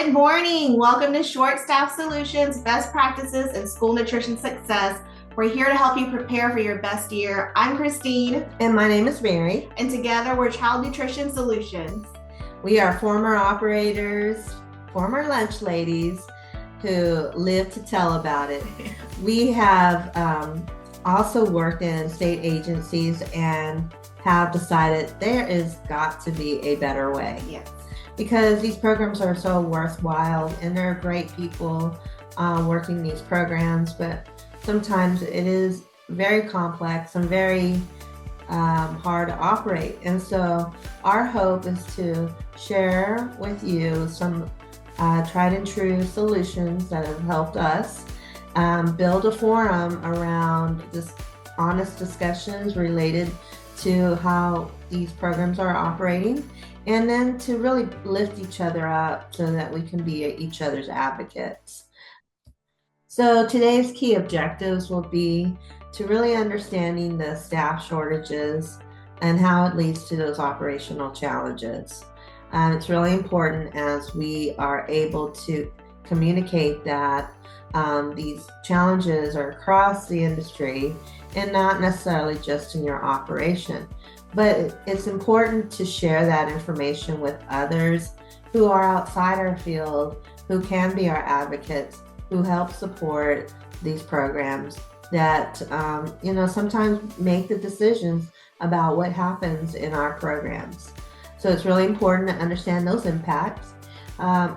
Good morning. Welcome to Short Staff Solutions, Best Practices in School Nutrition Success. We're here to help you prepare for your best year. I'm Christine. And my name is Mary. And together we're Child Nutrition Solutions. We are former operators, former lunch ladies who live to tell about it. We have also worked in state agencies and have decided there is got to be a better way. Yes. Because these programs are so worthwhile and there are great people working these programs, but sometimes it is very complex and very hard to operate. And so our hope is to share with you some tried and true solutions that have helped us build a forum around just honest discussions related to how these programs are operating, and then to really lift each other up so that we can be each other's advocates. So today's key objectives will be to really understanding the staff shortages and how it leads to those operational challenges. It's really important as we are able to communicate that these challenges are across the industry and not necessarily just in your operation. But it's important to share that information with others who are outside our field, who can be our advocates, who help support these programs that, sometimes make the decisions about what happens in our programs. So it's really important to understand those impacts.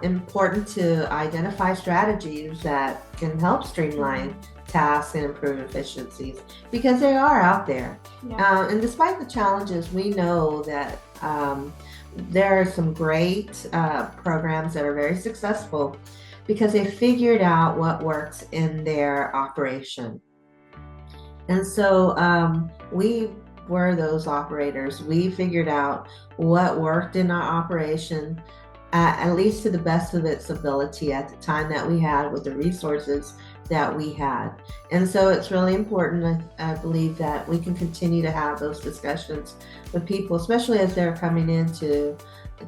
Important to identify strategies that can help streamline tasks and improve efficiencies, because they are out there. Yeah. And despite the challenges, we know that there are some great programs that are very successful because they figured out what works in their operation. And so we were those operators. We figured out what worked in our operation, at least to the best of its ability at the time that we had with the resources that we had. And so it's really important, I believe, that we can continue to have those discussions with people, especially as they're coming into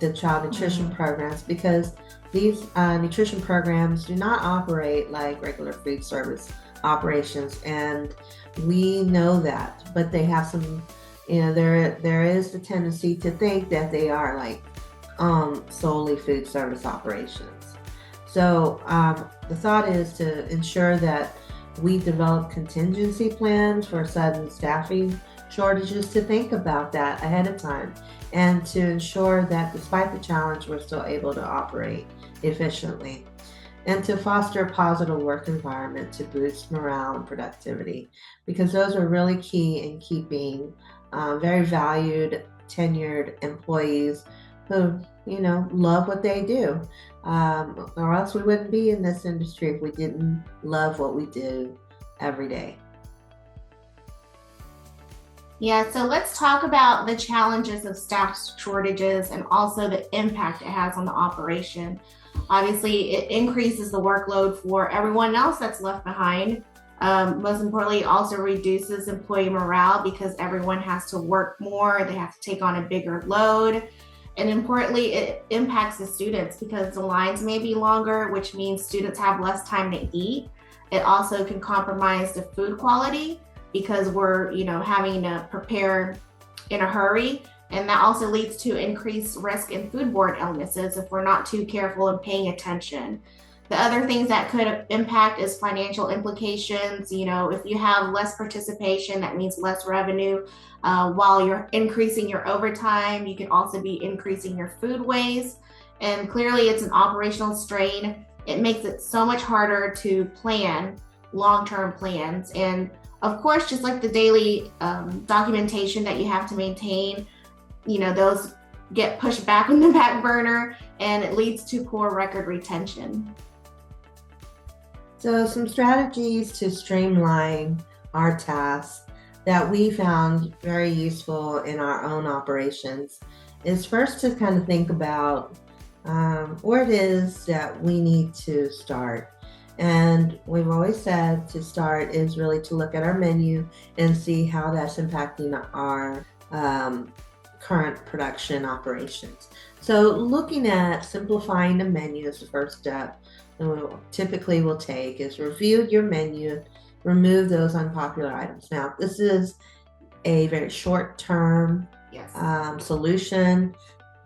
the child nutrition programs, because these nutrition programs do not operate like regular food service operations. And we know that, but they have some, there is the tendency to think that they are like solely food service operations. So the thought is to ensure that we develop contingency plans for sudden staffing shortages, to think about that ahead of time, and to ensure that despite the challenge, we're still able to operate efficiently, and to foster a positive work environment to boost morale and productivity, because those are really key in keeping very valued, tenured employees who, love what they do. Or else we wouldn't be in this industry if we didn't love what we do every day. Yeah, so let's talk about the challenges of staff shortages and also the impact it has on the operation. Obviously, it increases the workload for everyone else that's left behind. Most importantly, it also reduces employee morale because everyone has to work more, they have to take on a bigger load. And importantly, it impacts the students because the lines may be longer, which means students have less time to eat. It also can compromise the food quality because we're, having to prepare in a hurry. And that also leads to increased risk in foodborne illnesses if we're not too careful and paying attention. The other things that could impact is financial implications. If you have less participation, that means less revenue. While you're increasing your overtime, you can also be increasing your food waste. And clearly it's an operational strain. It makes it so much harder to plan long-term plans. And of course, just like the daily documentation that you have to maintain, those get pushed back on the back burner, and it leads to poor record retention. So some strategies to streamline our tasks that we found very useful in our own operations is first to kind of think about where it is that we need to start. And we've always said to start is really to look at our menu and see how that's impacting our current production operations. So looking at simplifying the menu is the first step. And typically will take is review your menu, remove those unpopular items. Now, this is a very short-term Yes. Solution.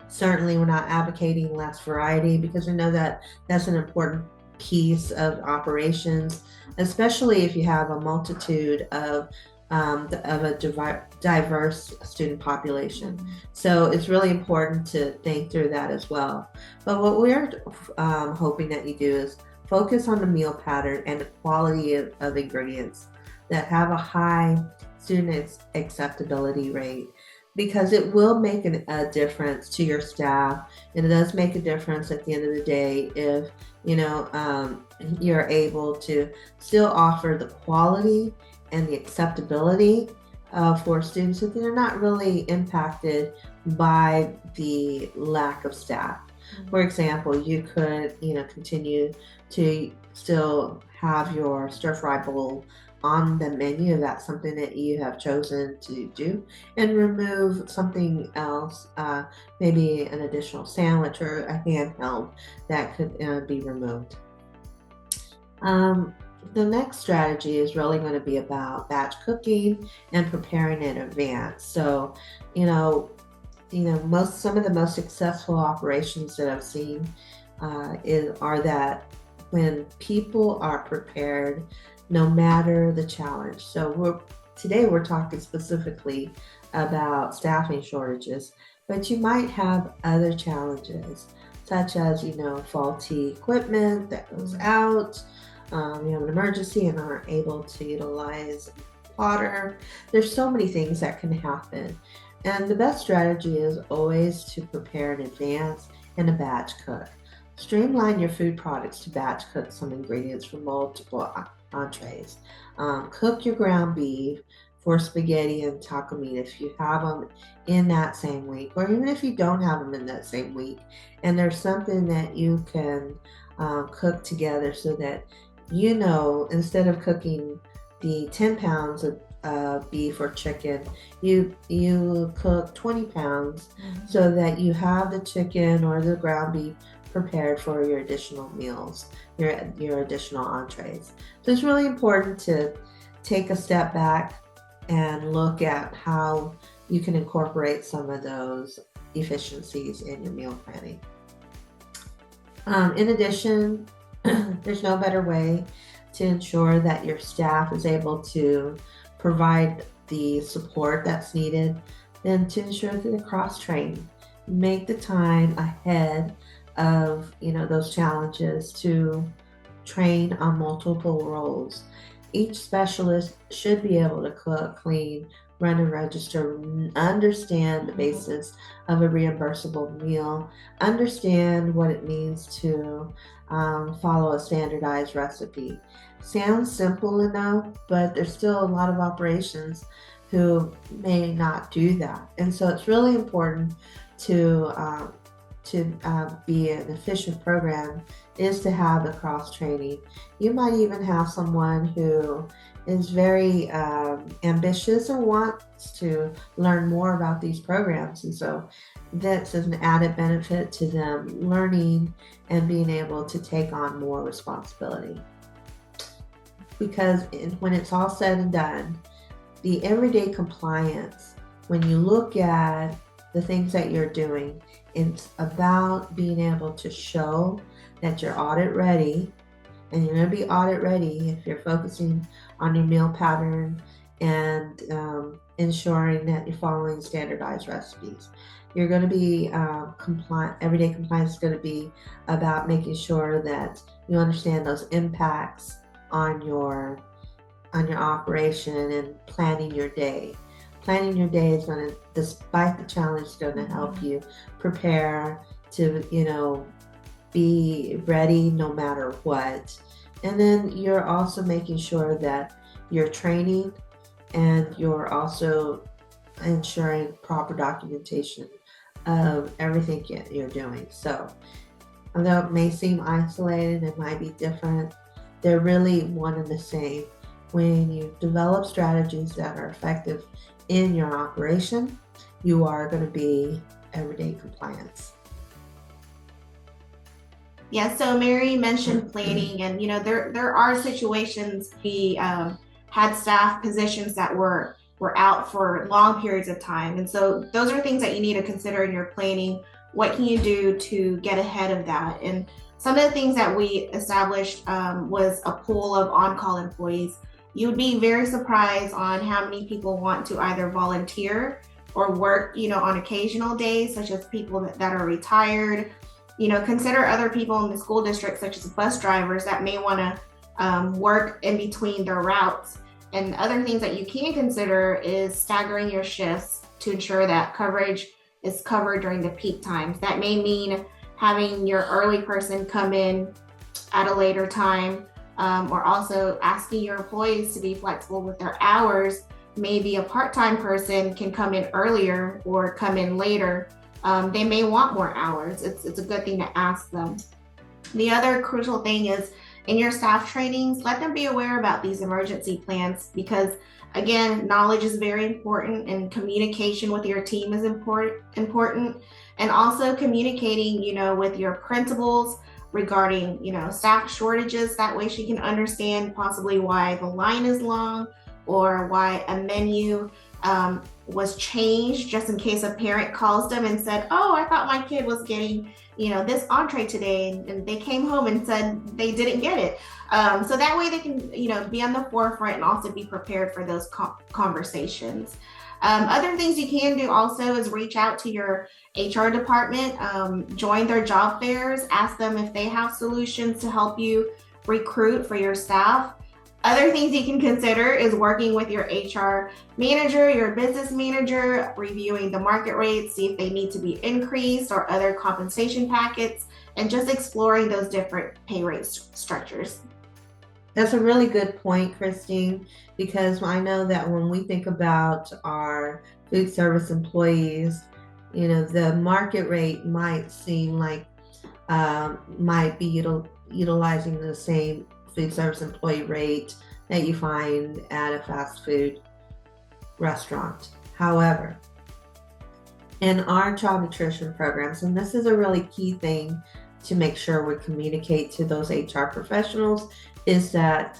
Certainly, we're not advocating less variety because we know that that's an important piece of operations, especially if you have a multitude of a diverse student population. So it's really important to think through that as well. But what we're hoping that you do is focus on the meal pattern and the quality of ingredients that have a high student acceptability rate, because it will make a difference to your staff, and it does make a difference at the end of the day if you're able to still offer the quality and the acceptability for students that they're not really impacted by the lack of staff. For example, you could continue to still have your stir fry bowl on the menu if that's something that you have chosen to do, and remove something else, maybe an additional sandwich or a handheld that could be removed. The next strategy is really going to be about batch cooking and preparing in advance. So, some of the most successful operations that I've seen are that when people are prepared, no matter the challenge. So today we're talking specifically about staffing shortages, but you might have other challenges, such as faulty equipment that goes out. You have an emergency and aren't able to utilize water. There's so many things that can happen. And the best strategy is always to prepare in advance and a batch cook. Streamline your food products to batch cook some ingredients for multiple entrees. Cook your ground beef for spaghetti and taco meat if you have them in that same week, or even if you don't have them in that same week, and there's something that you can cook together so that instead of cooking the 10 pounds of beef or chicken, you cook 20 pounds so that you have the chicken or the ground beef prepared for your additional meals, your additional entrees. So it's really important to take a step back and look at how you can incorporate some of those efficiencies in your meal planning. In addition, there's no better way to ensure that your staff is able to provide the support that's needed than to ensure that they're cross-trained. Make the time ahead of those challenges to train on multiple roles. Each specialist should be able to cook, clean, run a register, understand the basis of a reimbursable meal, understand what it means to follow a standardized recipe. Sounds simple enough, but there's still a lot of operations who may not do that. And so it's really important to be an efficient program is to have the cross training. You might even have someone who is very ambitious or wants to learn more about these programs, and so that's an added benefit to them learning and being able to take on more responsibility. Because when it's all said and done, the everyday compliance, when you look at the things that you're doing, it's about being able to show that you're audit ready, and you're going to be audit ready if you're focusing on your meal pattern and ensuring that you're following standardized recipes. You're going to be compliant. Everyday compliance is going to be about making sure that you understand those impacts on your operation and planning your day. Planning your day is going to, despite the challenge, is going to help you prepare to, be ready no matter what. And then you're also making sure that you're training and you're also ensuring proper documentation of everything you're doing. So, although it may seem isolated, it might be different, they're really one and the same. When you develop strategies that are effective in your operation, you are going to be everyday compliance. Yeah, so Mary mentioned planning, and there are situations we had staff positions that were out for long periods of time, and so those are things that you need to consider in your planning. What can you do to get ahead of that? And some of the things that we established was a pool of on-call employees. You would be very surprised on how many people want to either volunteer or work, on occasional days, such as people that are retired. Consider other people in the school district, such as bus drivers that may want to work in between their routes. And other things that you can consider is staggering your shifts to ensure that coverage is covered during the peak times. That may mean having your early person come in at a later time, or also asking your employees to be flexible with their hours. Maybe a part-time person can come in earlier or come in later. They may want more hours. It's a good thing to ask them. The other crucial thing is in your staff trainings, let them be aware about these emergency plans, because again, knowledge is very important, and communication with your team is important. And also communicating, with your principals regarding, staff shortages. That way she can understand possibly why the line is long or why a menu was changed, just in case a parent calls them and said, oh, I thought my kid was getting, this entree today, and they came home and said they didn't get it. So that way they can, be on the forefront and also be prepared for those conversations. Other things you can do also is reach out to your HR department, join their job fairs, ask them if they have solutions to help you recruit for your staff. Other things you can consider is working with your HR manager, your business manager, reviewing the market rates, see if they need to be increased or other compensation packets, and just exploring those different pay rate structures. That's a really good point, Christine, because I know that when we think about our food service employees, the market rate might seem like might be utilizing the same food service employee rate that you find at a fast food restaurant. However, in our child nutrition programs, and this is a really key thing to make sure we communicate to those HR professionals, is that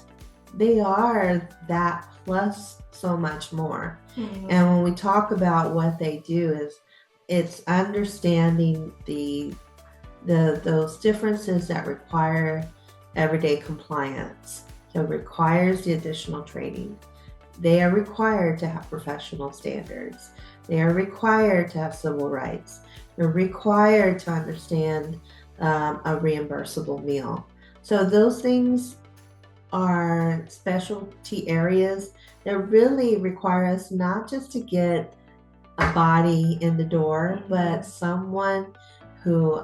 they are that plus so much more. Mm-hmm. And when we talk about what they do, it's understanding those differences that require everyday compliance. So it requires the additional training. They are required to have professional standards. They are required to have civil rights. They're required to understand a reimbursable meal. So those things are specialty areas that really require us not just to get a body in the door, but someone who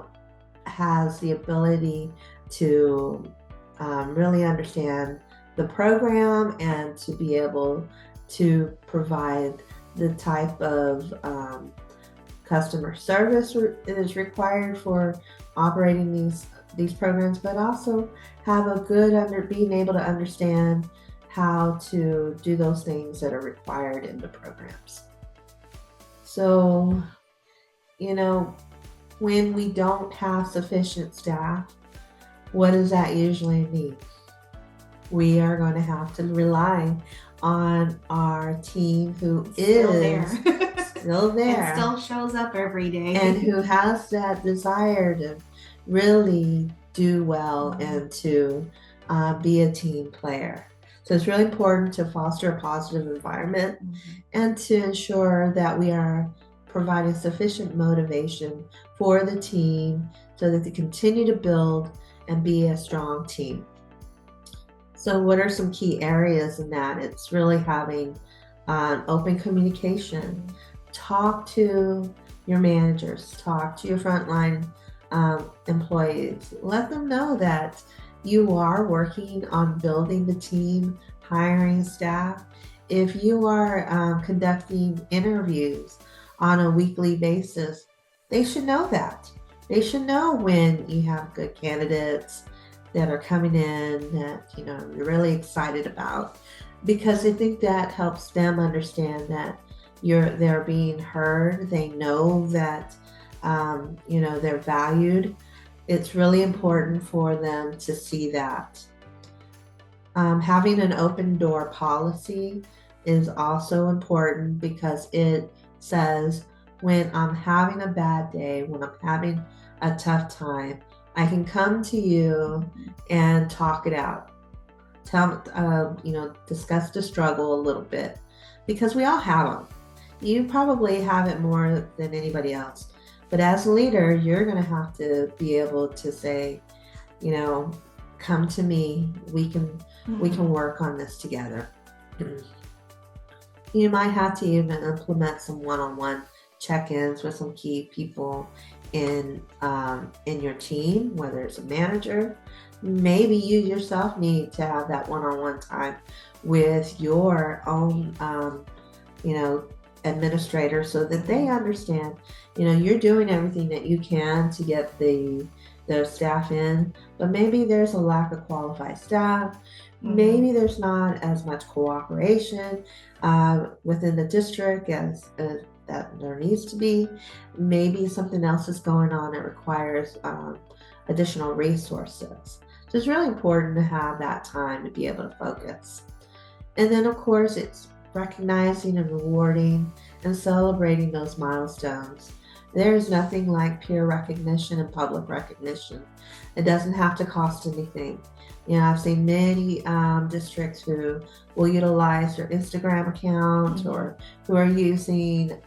has the ability to really understand the program and to be able to provide the type of customer service that is required for operating these programs, but also have a good being able to understand how to do those things that are required in the programs. So, when we don't have sufficient staff, what does that usually mean? We are going to have to rely on our team who still is there. Still there. And still shows up every day. And who has that desire to really do well and to be a team player. So it's really important to foster a positive environment and to ensure that we are providing sufficient motivation for the team so that they continue to build and be a strong team. So what are some key areas in that? It's really having open communication. Talk to your managers, talk to your frontline employees. Let them know that you are working on building the team, hiring staff. If you are conducting interviews on a weekly basis, they should know that. They should know when you have good candidates that are coming in that you're really excited about, because I think that helps them understand that they're being heard. They know that they're valued. It's really important for them to see that. Having an open door policy is also important because it says when I'm having a bad day, when I'm having a tough time, I can come to you and talk it out. Discuss the struggle a little bit because we all have them. You probably have it more than anybody else. But as a leader, you're going to have to be able to say, come to me. We can work on this together. You might have to even implement some one-on-one check-ins with some key people in your team, whether it's a manager. Maybe you yourself need to have that one-on-one time with your own, administrator so that they understand, you're doing everything that you can to get the staff in, but maybe there's a lack of qualified staff. Maybe there's not as much cooperation within the district as that there needs to be. Maybe something else is going on that requires additional resources. So it's really important to have that time to be able to focus. And then, of course, it's recognizing and rewarding and celebrating those milestones. There is nothing like peer recognition and public recognition. It doesn't have to cost anything. I've seen many districts who will utilize their Instagram account or who are using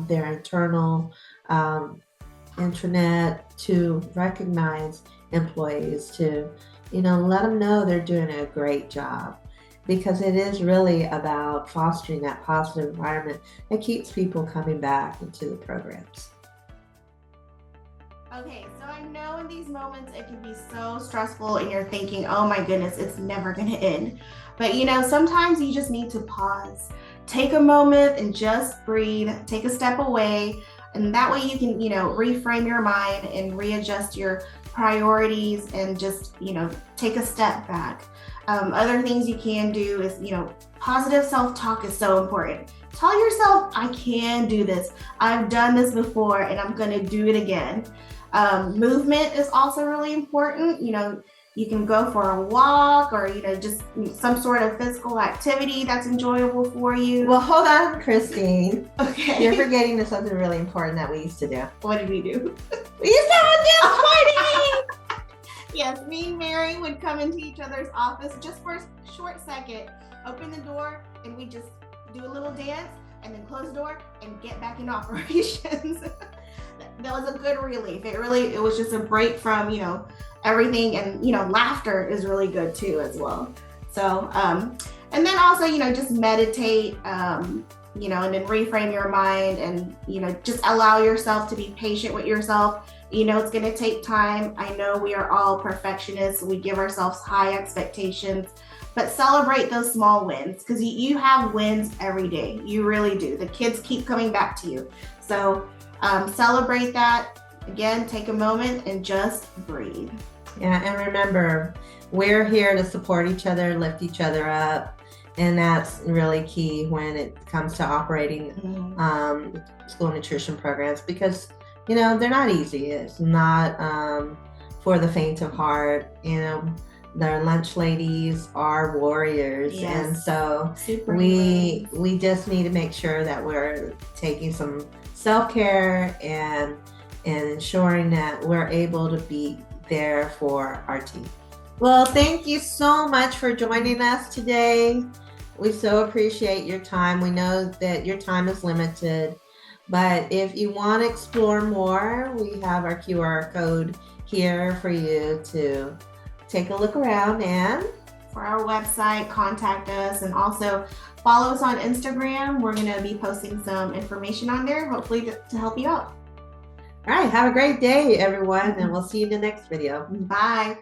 their internal intranet to recognize employees, to let them know they're doing a great job, because it is really about fostering that positive environment that keeps people coming back into the programs. Okay, so I know in these moments it can be so stressful and you're thinking, oh my goodness, it's never going to end. But sometimes you just need to pause, take a moment and just breathe, take a step away. And that way you can, reframe your mind and readjust your priorities and just, take a step back. Other things you can do is, positive self-talk is so important. Tell yourself, I can do this. I've done this before and I'm going to do it again. Movement is also really important. You can go for a walk or, just some sort of physical activity that's enjoyable for you. Well, hold on, Christine. Okay. You're forgetting something really important that we used to do. What did we do? We used to have dance party! Yes, me and Mary would come into each other's office just for a short second, open the door, and we just do a little dance and then close the door and get back in operations. That was a good relief. It was just a break from, everything, and, laughter is really good too as well. So, and then also, just meditate, and then reframe your mind and, just allow yourself to be patient with yourself. It's going to take time. I know we are all perfectionists. We give ourselves high expectations, but celebrate those small wins, because you have wins every day. You really do. The kids keep coming back to you. So celebrate that. Again, take a moment and just breathe. Yeah, and remember, we're here to support each other, lift each other up. And that's really key when it comes to operating school nutrition programs, because they're not easy. It's not for the faint of heart. Their lunch ladies are warriors. Yes. And so we just need to make sure that we're taking some self-care and ensuring that we're able to be there for our team. Well, thank you so much for joining us today. We so appreciate your time. We know that your time is limited, but if you want to explore more, we have our QR code here for you to take a look around, and for our website, contact us, and also follow us on Instagram. We're going to be posting some information on there, hopefully to help you out. All right. Have a great day, everyone, and we'll see you in the next video. Bye.